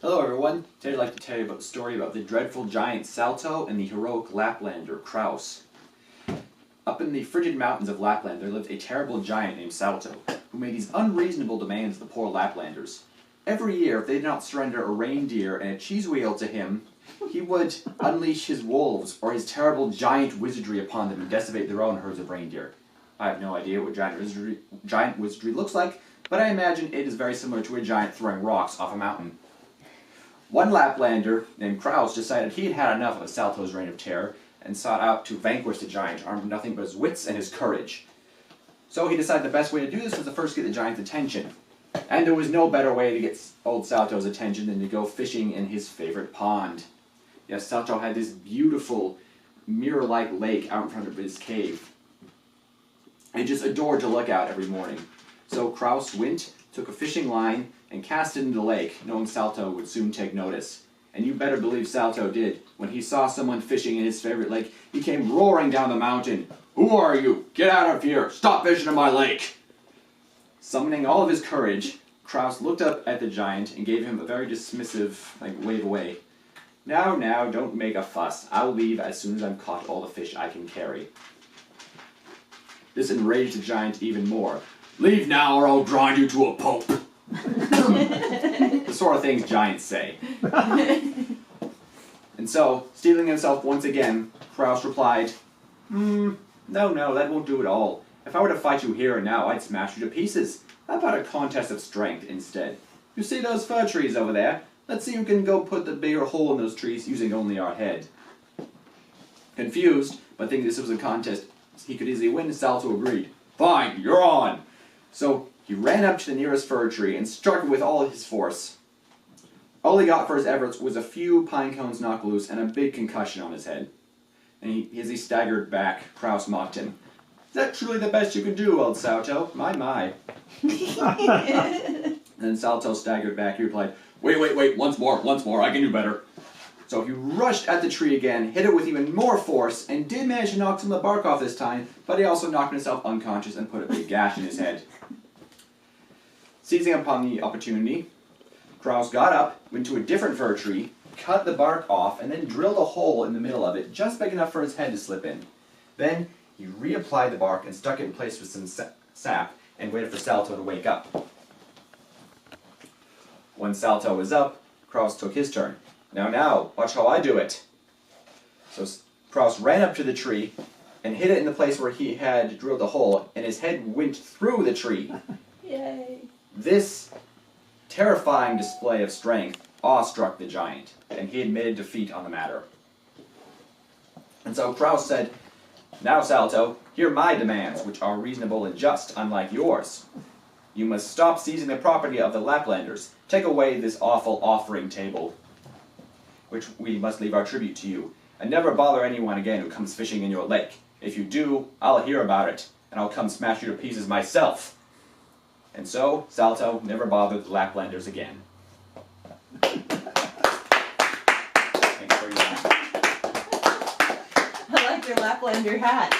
Hello everyone, today I'd like to tell you about the story about the dreadful giant Salto and the heroic Laplander Kraus. Up in the frigid mountains of Lapland there lived a terrible giant named Salto, who made these unreasonable demands of the poor Laplanders. Every year, if they did not surrender a reindeer and a cheese wheel to him, he would unleash his wolves or his terrible giant wizardry upon them and decimate their own herds of reindeer. I have no idea what giant wizardry looks like, but I imagine it is very similar to a giant throwing rocks off a mountain. One Laplander, named Kraus, decided he had had enough of Salto's reign of terror and sought out to vanquish the giant, armed with nothing but his wits and his courage. So he decided the best way to do this was to first get the giant's attention. And there was no better way to get old Salto's attention than to go fishing in his favorite pond. Yes, Salto had this beautiful, mirror-like lake out in front of his cave. He just adored to look out every morning. So Kraus went, took a fishing line, and cast it into the lake, knowing Salto would soon take notice. And you better believe Salto did. When he saw someone fishing in his favorite lake, he came roaring down the mountain. "Who are you? Get out of here! Stop fishing in my lake!" Summoning all of his courage, Kraus looked up at the giant and gave him a very dismissive, wave away. Now, don't make a fuss. I'll leave as soon as I've caught all the fish I can carry." This enraged the giant even more. "Leave now or I'll grind you to a pulp." The sort of things giants say. And so, steeling himself once again, Kraus replied, No, that won't do at all. If I were to fight you here and now, I'd smash you to pieces. How about a contest of strength instead? You see those fir trees over there? Let's see who can go put the bigger hole in those trees using only our head." Confused, but thinking this was a contest he could easily win, Salto agreed. "Fine, you're on!" So he ran up to the nearest fir tree and struck it with all his force. All he got for his efforts was a few pine cones knocked loose and a big concussion on his head. And as he staggered back, Kraus mocked him. "Is that truly the best you can do, old Salto? My." And then Salto staggered back. He replied, Wait, once more, I can do better." So he rushed at the tree again, hit it with even more force, and did manage to knock some of the bark off this time, but he also knocked himself unconscious and put a big gash in his head. Seizing upon the opportunity, Kraus got up, went to a different fir tree, cut the bark off, and then drilled a hole in the middle of it, just big enough for his head to slip in. Then he reapplied the bark and stuck it in place with some sap, and waited for Salto to wake up. When Salto was up, Kraus took his turn. Now, watch how I do it." So Kraus ran up to the tree and hit it in the place where he had drilled a hole, and his head went through the tree. Yay! This Terrifying display of strength awestruck the giant, and he admitted defeat on the matter. And so Kraus said, "Now, Salto, hear my demands, which are reasonable and just, unlike yours. You must stop seizing the property of the Laplanders. Take away this awful offering table, which we must leave our tribute to you, and never bother anyone again who comes fishing in your lake. If you do, I'll hear about it, and I'll come smash you to pieces myself." And so, Salto never bothered the Laplanders again. Thanks for your time. I like your Laplander hat.